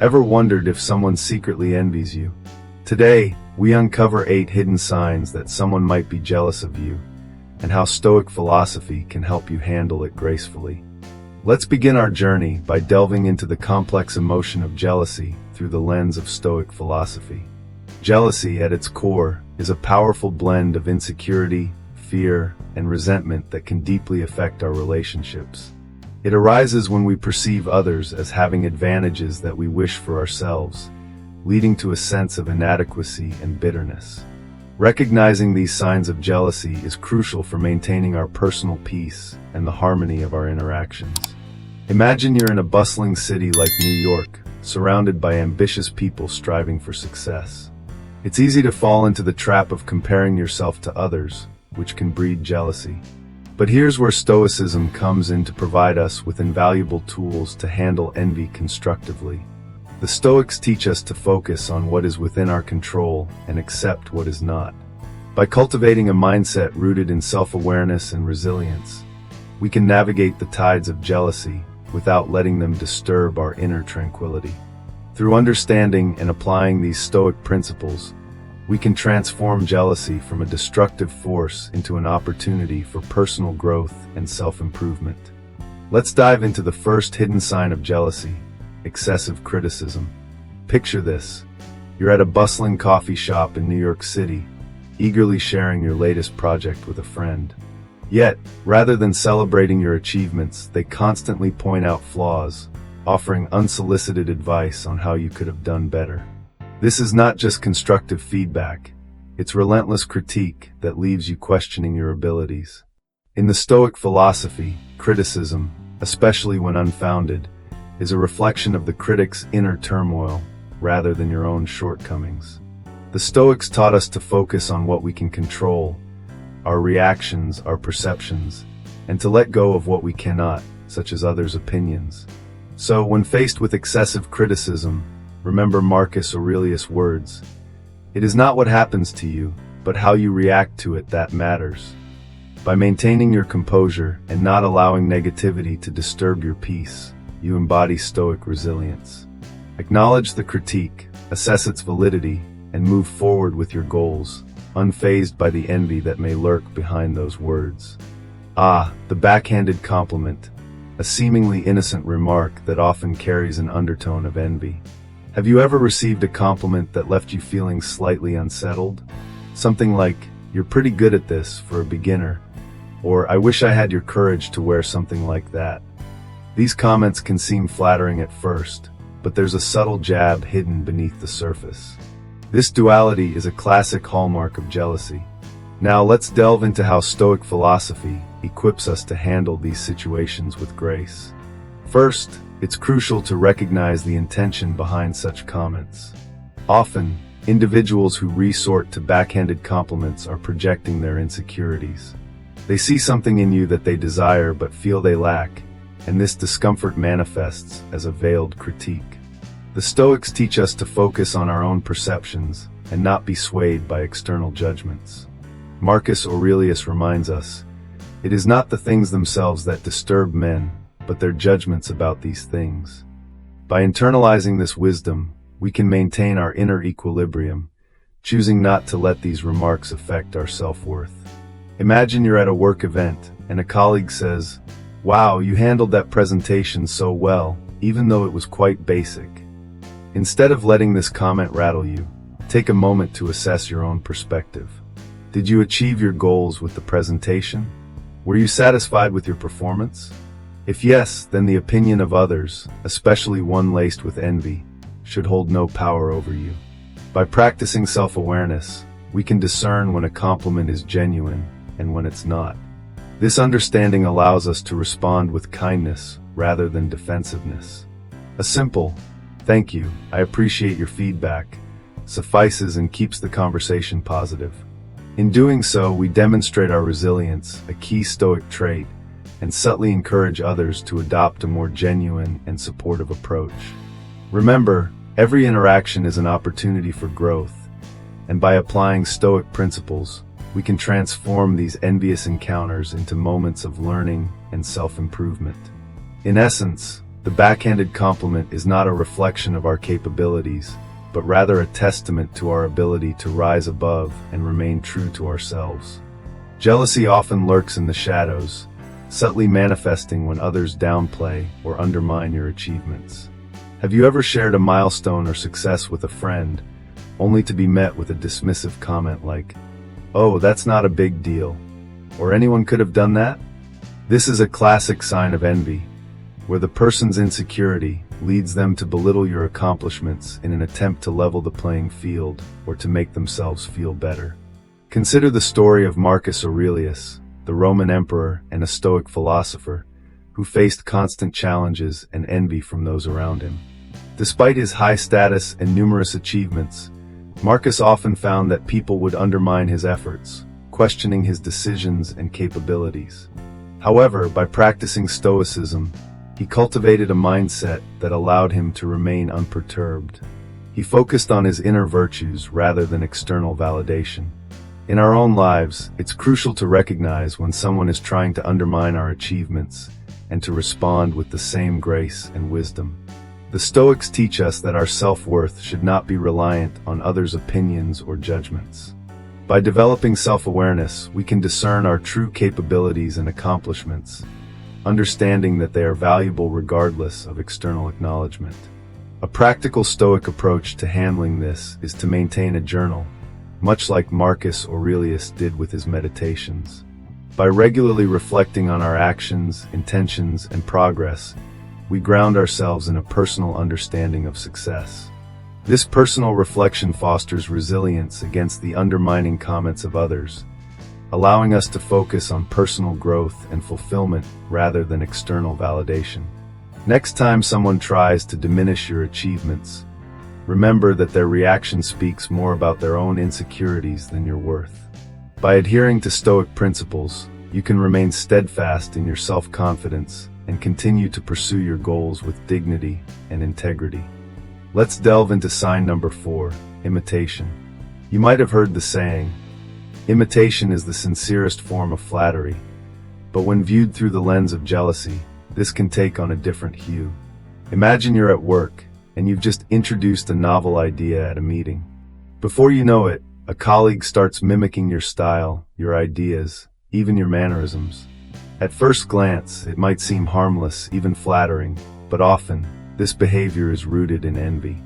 Ever wondered if someone secretly envies you? Today, we uncover 8 hidden signs that someone might be jealous of you, and how Stoic philosophy can help you handle it gracefully. Let's begin our journey by delving into the complex emotion of jealousy through the lens of Stoic philosophy. Jealousy, at its core, is a powerful blend of insecurity, fear, and resentment that can deeply affect our relationships. It arises when we perceive others as having advantages that we wish for ourselves, leading to a sense of inadequacy and bitterness. Recognizing these signs of jealousy is crucial for maintaining our personal peace and the harmony of our interactions. Imagine you're in a bustling city like New York, surrounded by ambitious people striving for success. It's easy to fall into the trap of comparing yourself to others, which can breed jealousy. But here's where Stoicism comes in to provide us with invaluable tools to handle envy constructively. The Stoics teach us to focus on what is within our control and accept what is not. By cultivating a mindset rooted in self-awareness and resilience, we can navigate the tides of jealousy without letting them disturb our inner tranquility. Through understanding and applying these Stoic principles, we can transform jealousy from a destructive force into an opportunity for personal growth and self-improvement. Let's dive into the first hidden sign of jealousy: excessive criticism. Picture this. You're at a bustling coffee shop in New York City, eagerly sharing your latest project with a friend. Yet, rather than celebrating your achievements, they constantly point out flaws, offering unsolicited advice on how you could have done better. This is not just constructive feedback, it's relentless critique that leaves you questioning your abilities. In the Stoic philosophy, criticism, especially when unfounded, is a reflection of the critic's inner turmoil rather than your own shortcomings. The Stoics taught us to focus on what we can control, our reactions, our perceptions, and to let go of what we cannot, such as others' opinions. So, when faced with excessive criticism, remember Marcus Aurelius' words: "It is not what happens to you, but how you react to it that matters." By maintaining your composure and not allowing negativity to disturb your peace, you embody Stoic resilience. Acknowledge the critique, assess its validity, and move forward with your goals, unfazed by the envy that may lurk behind those words. The backhanded compliment, a seemingly innocent remark that often carries an undertone of envy. Have you ever received a compliment that left you feeling slightly unsettled? Something like, "You're pretty good at this for a beginner," or "I wish I had your courage to wear something like that." These comments can seem flattering at first, but there's a subtle jab hidden beneath the surface. This duality is a classic hallmark of jealousy. Now let's delve into how Stoic philosophy equips us to handle these situations with grace. First, it's crucial to recognize the intention behind such comments. Often, individuals who resort to backhanded compliments are projecting their insecurities. They see something in you that they desire but feel they lack, and this discomfort manifests as a veiled critique. The Stoics teach us to focus on our own perceptions and not be swayed by external judgments. Marcus Aurelius reminds us, "It is not the things themselves that disturb men, but their judgments about these things." By internalizing this wisdom, we can maintain our inner equilibrium, choosing not to let these remarks affect our self-worth. Imagine you're at a work event, and a colleague says, "Wow, you handled that presentation so well, even though it was quite basic." Instead of letting this comment rattle you, take a moment to assess your own perspective. Did you achieve your goals with the presentation? Were you satisfied with your performance? If yes, then the opinion of others, especially one laced with envy, should hold no power over you. By practicing self-awareness, we can discern when a compliment is genuine and when it's not. This understanding allows us to respond with kindness rather than defensiveness. A simple, "Thank you, I appreciate your feedback," suffices and keeps the conversation positive. In doing so, we demonstrate our resilience, a key Stoic trait, and subtly encourage others to adopt a more genuine and supportive approach. Remember, every interaction is an opportunity for growth, and by applying Stoic principles, we can transform these envious encounters into moments of learning and self-improvement. In essence, The backhanded compliment is not a reflection of our capabilities, but rather a testament to our ability to rise above and remain true to ourselves. Jealousy often lurks in the shadows, subtly manifesting when others downplay or undermine your achievements. Have you ever shared a milestone or success with a friend, only to be met with a dismissive comment like, "Oh, that's not a big deal," or "Anyone could have done that"? This is a classic sign of envy, where the person's insecurity leads them to belittle your accomplishments in an attempt to level the playing field or to make themselves feel better. Consider the story of Marcus Aurelius, the Roman emperor and a Stoic philosopher, who faced constant challenges and envy from those around him. Despite his high status and numerous achievements, Marcus often found that people would undermine his efforts, questioning his decisions and capabilities. However, by practicing Stoicism, he cultivated a mindset that allowed him to remain unperturbed. He focused on his inner virtues rather than external validation. In our own lives, it's crucial to recognize when someone is trying to undermine our achievements and to respond with the same grace and wisdom. The Stoics teach us that our self-worth should not be reliant on others' opinions or judgments. By developing self-awareness, we can discern our true capabilities and accomplishments, understanding that they are valuable regardless of external acknowledgement. A practical Stoic approach to handling this is to maintain a journal, much like Marcus Aurelius did with his meditations. By regularly reflecting on our actions, intentions, and progress, we ground ourselves in a personal understanding of success. This personal reflection fosters resilience against the undermining comments of others, allowing us to focus on personal growth and fulfillment rather than external validation. Next time someone tries to diminish your achievements, remember that their reaction speaks more about their own insecurities than your worth. By adhering to Stoic principles, you can remain steadfast in your self-confidence and continue to pursue your goals with dignity and integrity. Let's delve into sign number 4, imitation. You might have heard the saying, imitation is the sincerest form of flattery, but when viewed through the lens of jealousy, this can take on a different hue. Imagine you're at work, and you've just introduced a novel idea at a meeting. Before you know it, a colleague starts mimicking your style, your ideas, even your mannerisms. At first glance, it might seem harmless, even flattering, but often, this behavior is rooted in envy.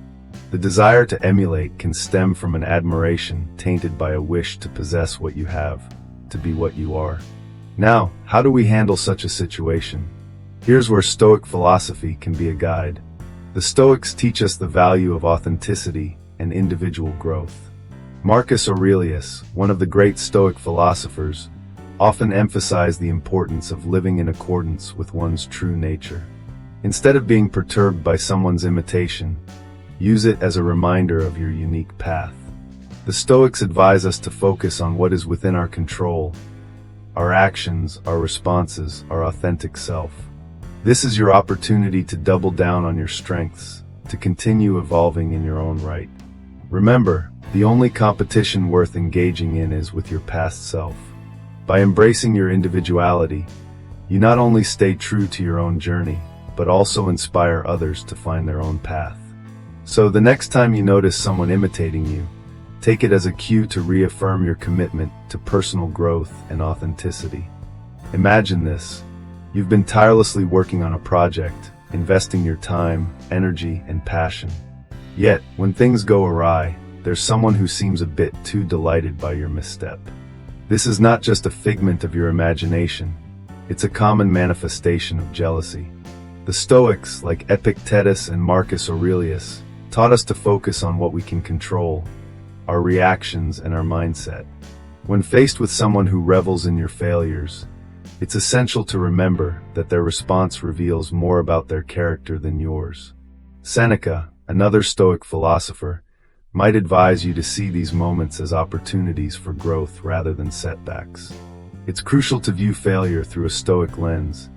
The desire to emulate can stem from an admiration tainted by a wish to possess what you have, to be what you are. Now, how do we handle such a situation? Here's where Stoic philosophy can be a guide. The Stoics teach us the value of authenticity and individual growth. Marcus Aurelius, one of the great Stoic philosophers, often emphasized the importance of living in accordance with one's true nature. Instead of being perturbed by someone's imitation, use it as a reminder of your unique path. The Stoics advise us to focus on what is within our control, our actions, our responses, our authentic self. This is your opportunity to double down on your strengths, to continue evolving in your own right. Remember, the only competition worth engaging in is with your past self. By embracing your individuality, you not only stay true to your own journey, but also inspire others to find their own path. So the next time you notice someone imitating you, take it as a cue to reaffirm your commitment to personal growth and authenticity. Imagine this. You've been tirelessly working on a project, investing your time, energy, and passion. Yet, when things go awry, there's someone who seems a bit too delighted by your misstep. This is not just a figment of your imagination, it's a common manifestation of jealousy. The Stoics, like Epictetus and Marcus Aurelius, taught us to focus on what we can control, our reactions and our mindset. When faced with someone who revels in your failures, it's essential to remember that their response reveals more about their character than yours. Seneca, another Stoic philosopher, might advise you to see these moments as opportunities for growth rather than setbacks. It's crucial to view failure through a Stoic lens,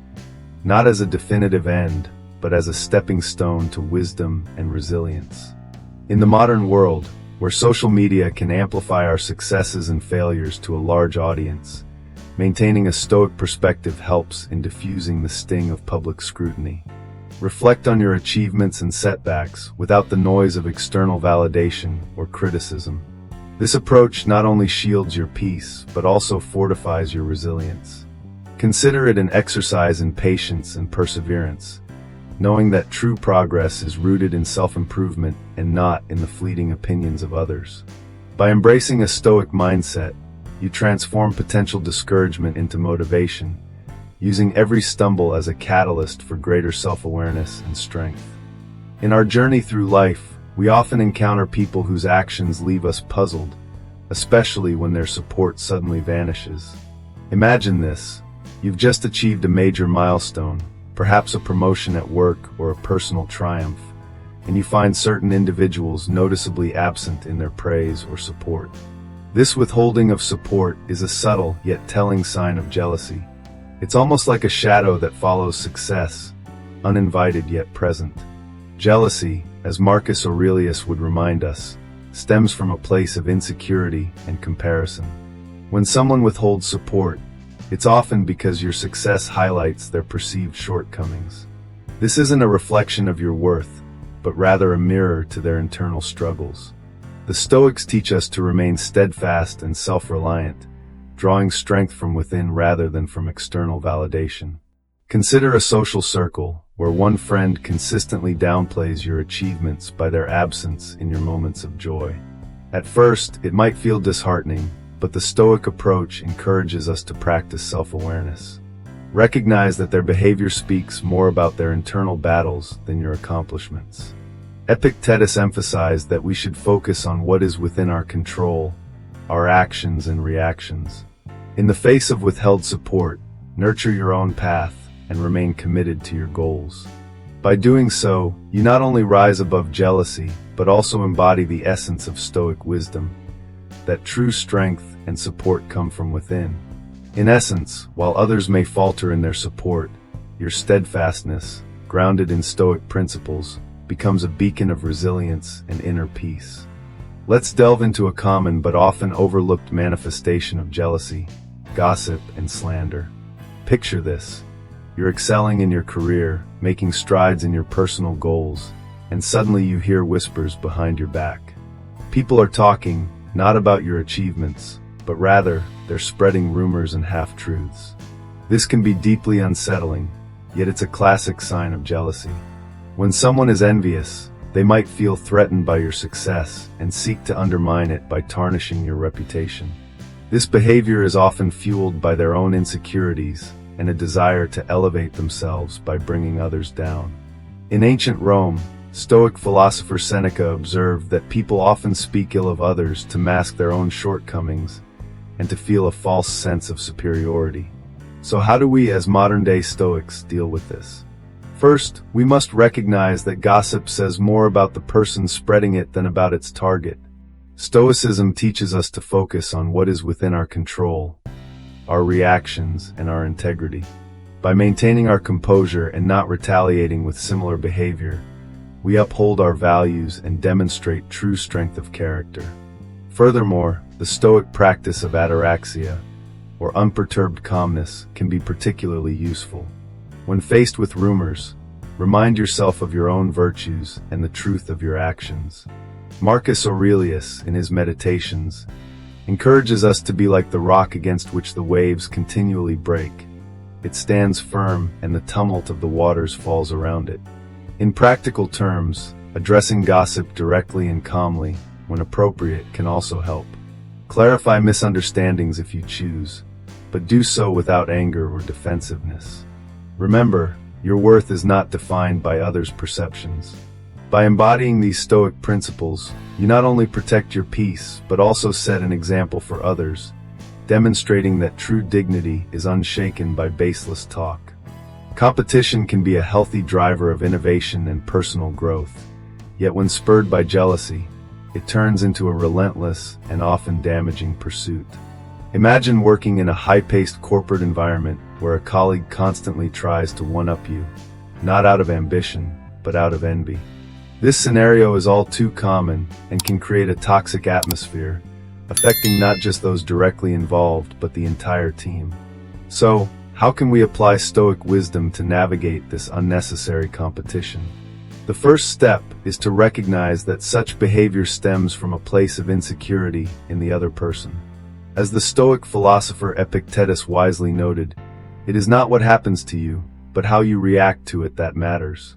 not as a definitive end, but as a stepping stone to wisdom and resilience. In the modern world, where social media can amplify our successes and failures to a large audience, maintaining a Stoic perspective helps in diffusing the sting of public scrutiny. Reflect on your achievements and setbacks without the noise of external validation or criticism. This approach not only shields your peace, but also fortifies your resilience. Consider it an exercise in patience and perseverance, knowing that true progress is rooted in self-improvement and not in the fleeting opinions of others. By embracing a Stoic mindset, you transform potential discouragement into motivation, using every stumble as a catalyst for greater self-awareness and strength. In our journey through life, we often encounter people whose actions leave us puzzled, especially when their support suddenly vanishes. Imagine this: you've just achieved a major milestone, perhaps a promotion at work or a personal triumph, and you find certain individuals noticeably absent in their praise or support. This withholding of support is a subtle yet telling sign of jealousy. It's almost like a shadow that follows success, uninvited yet present. Jealousy, as Marcus Aurelius would remind us, stems from a place of insecurity and comparison. When someone withholds support, it's often because your success highlights their perceived shortcomings. This isn't a reflection of your worth, but rather a mirror to their internal struggles. The Stoics teach us to remain steadfast and self-reliant, drawing strength from within rather than from external validation. Consider a social circle where one friend consistently downplays your achievements by their absence in your moments of joy. At first, it might feel disheartening, but the Stoic approach encourages us to practice self-awareness. Recognize that their behavior speaks more about their internal battles than your accomplishments. Epictetus emphasized that we should focus on what is within our control, our actions and reactions. In the face of withheld support, nurture your own path and remain committed to your goals. By doing so, you not only rise above jealousy, but also embody the essence of Stoic wisdom, that true strength and support come from within. In essence, while others may falter in their support, your steadfastness, grounded in Stoic principles, becomes a beacon of resilience and inner peace. Let's delve into a common but often overlooked manifestation of jealousy: gossip and slander. Picture this: you're excelling in your career, making strides in your personal goals, and suddenly you hear whispers behind your back. People are talking, not about your achievements, but rather, they're spreading rumors and half-truths. This can be deeply unsettling, yet it's a classic sign of jealousy. When someone is envious, they might feel threatened by your success and seek to undermine it by tarnishing your reputation. This behavior is often fueled by their own insecurities and a desire to elevate themselves by bringing others down. In ancient Rome, Stoic philosopher Seneca observed that people often speak ill of others to mask their own shortcomings and to feel a false sense of superiority. So how do we, as modern-day Stoics, deal with this? First, we must recognize that gossip says more about the person spreading it than about its target. Stoicism teaches us to focus on what is within our control, our reactions, and our integrity. By maintaining our composure and not retaliating with similar behavior, we uphold our values and demonstrate true strength of character. Furthermore, the Stoic practice of ataraxia, or unperturbed calmness, can be particularly useful. When faced with rumors, remind yourself of your own virtues and the truth of your actions. Marcus Aurelius, in his Meditations, encourages us to be like the rock against which the waves continually break. It stands firm, and the tumult of the waters falls around it. In practical terms, addressing gossip directly and calmly, when appropriate, can also help. Clarify misunderstandings if you choose, but do so without anger or defensiveness. Remember, your worth is not defined by others' perceptions. By embodying these Stoic principles, you not only protect your peace, but also set an example for others, demonstrating that true dignity is unshaken by baseless talk. Competition can be a healthy driver of innovation and personal growth, yet when spurred by jealousy, it turns into a relentless and often damaging pursuit. Imagine working in a high-paced corporate environment where a colleague constantly tries to one-up you, not out of ambition, but out of envy. This scenario is all too common and can create a toxic atmosphere, affecting not just those directly involved, but the entire team. So, How can we apply Stoic wisdom to navigate this unnecessary competition? The first step is to recognize that such behavior stems from a place of insecurity in the other person. As the Stoic philosopher Epictetus wisely noted, it is not what happens to you, but how you react to it that matters.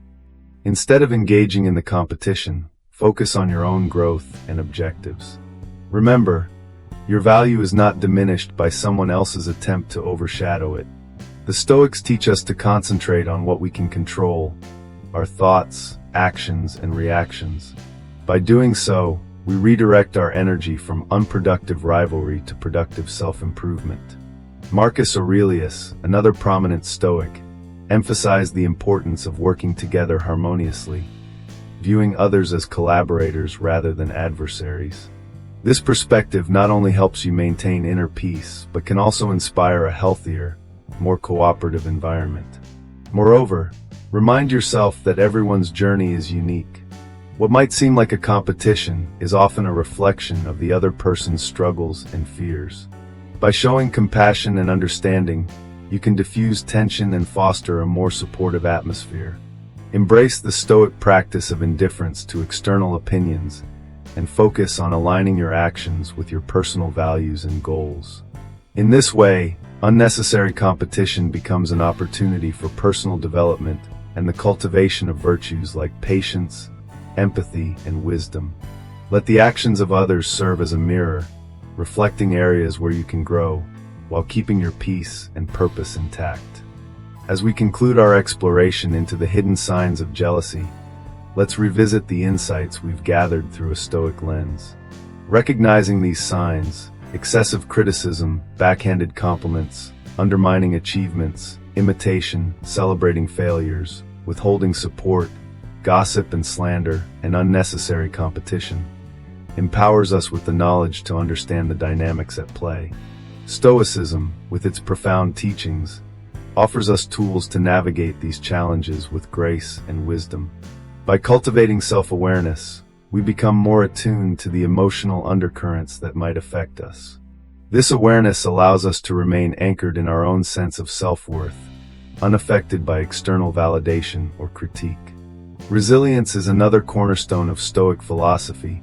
Instead of engaging in the competition, focus on your own growth and objectives. Remember, your value is not diminished by someone else's attempt to overshadow it. The Stoics teach us to concentrate on what we can control, our thoughts, actions, and reactions. By doing so, we redirect our energy from unproductive rivalry to productive self-improvement. Marcus Aurelius, another prominent Stoic, emphasized the importance of working together harmoniously, viewing others as collaborators rather than adversaries. This perspective not only helps you maintain inner peace, but can also inspire a healthier, more cooperative environment. Moreover, remind yourself that everyone's journey is unique. What might seem like a competition is often a reflection of the other person's struggles and fears. By showing compassion and understanding, you can diffuse tension and foster a more supportive atmosphere. Embrace the Stoic practice of indifference to external opinions and focus on aligning your actions with your personal values and goals. In this way, unnecessary competition becomes an opportunity for personal development and the cultivation of virtues like patience, empathy, and wisdom. Let the actions of others serve as a mirror, reflecting areas where you can grow, while keeping your peace and purpose intact. As we conclude our exploration into the hidden signs of jealousy, let's revisit the insights we've gathered through a Stoic lens. Recognizing these signs, excessive criticism, backhanded compliments, undermining achievements, imitation, celebrating failures, withholding support, gossip and slander, and unnecessary competition, empowers us with the knowledge to understand the dynamics at play. Stoicism, with its profound teachings, offers us tools to navigate these challenges with grace and wisdom. By cultivating self-awareness, we become more attuned to the emotional undercurrents that might affect us. This awareness allows us to remain anchored in our own sense of self-worth, unaffected by external validation or critique. Resilience is another cornerstone of Stoic philosophy,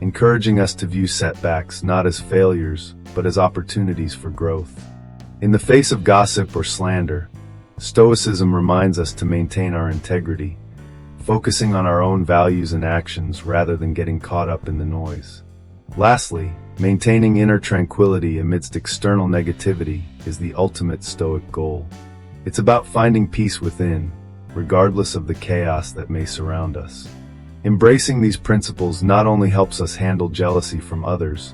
encouraging us to view setbacks not as failures, but as opportunities for growth. In the face of gossip or slander, Stoicism reminds us to maintain our integrity, focusing on our own values and actions rather than getting caught up in the noise. Lastly, maintaining inner tranquility amidst external negativity is the ultimate Stoic goal. It's about finding peace within, regardless of the chaos that may surround us. Embracing these principles not only helps us handle jealousy from others,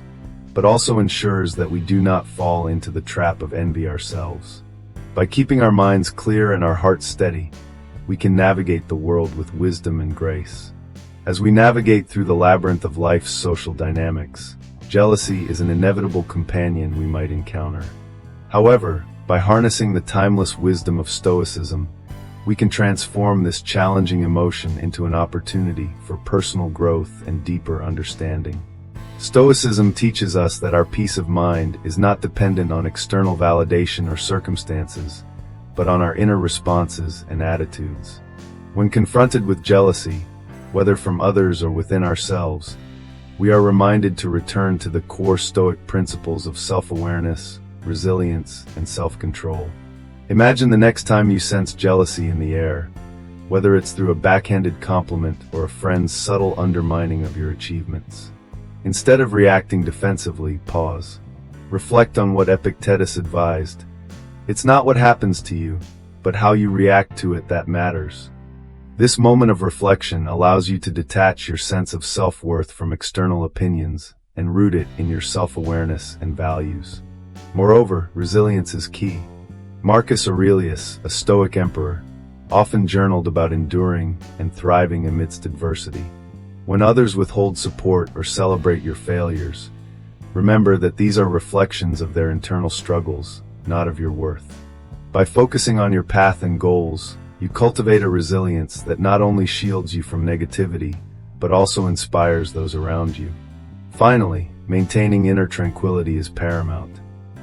but also ensures that we do not fall into the trap of envy ourselves. By keeping our minds clear and our hearts steady, we can navigate the world with wisdom and grace. As we navigate through the labyrinth of life's social dynamics, jealousy is an inevitable companion we might encounter. However, by harnessing the timeless wisdom of Stoicism, we can transform this challenging emotion into an opportunity for personal growth and deeper understanding. Stoicism teaches us that our peace of mind is not dependent on external validation or circumstances, but on our inner responses and attitudes. When confronted with jealousy, whether from others or within ourselves, we are reminded to return to the core Stoic principles of self-awareness, resilience, and self-control. Imagine the next time you sense jealousy in the air, whether it's through a backhanded compliment or a friend's subtle undermining of your achievements. Instead of reacting defensively, pause. Reflect on what Epictetus advised. It's not what happens to you, but how you react to it that matters. This moment of reflection allows you to detach your sense of self-worth from external opinions and root it in your self-awareness and values. Moreover, resilience is key. Marcus Aurelius, a Stoic emperor, often journaled about enduring and thriving amidst adversity. When others withhold support or celebrate your failures, remember that these are reflections of their internal struggles, not of your worth. By focusing on your path and goals, you cultivate a resilience that not only shields you from negativity, but also inspires those around you. Finally, maintaining inner tranquility is paramount.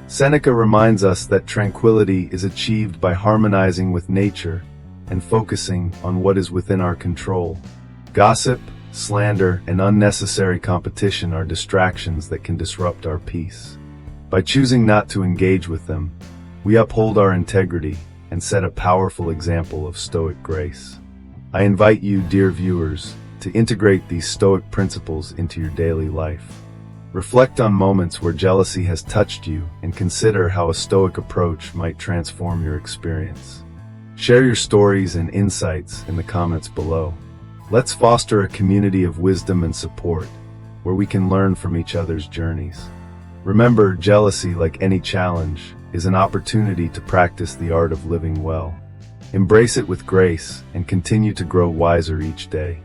Seneca reminds us that tranquility is achieved by harmonizing with nature and focusing on what is within our control. Gossip, slander, and unnecessary competition are distractions that can disrupt our peace. By choosing not to engage with them, we uphold our integrity and set a powerful example of Stoic grace. I invite you, dear viewers, to integrate these Stoic principles into your daily life. Reflect on moments where jealousy has touched you and consider how a Stoic approach might transform your experience. Share your stories and insights in the comments below. Let's foster a community of wisdom and support where we can learn from each other's journeys. Remember, jealousy, like any challenge, is an opportunity to practice the art of living well. Embrace it with grace and continue to grow wiser each day.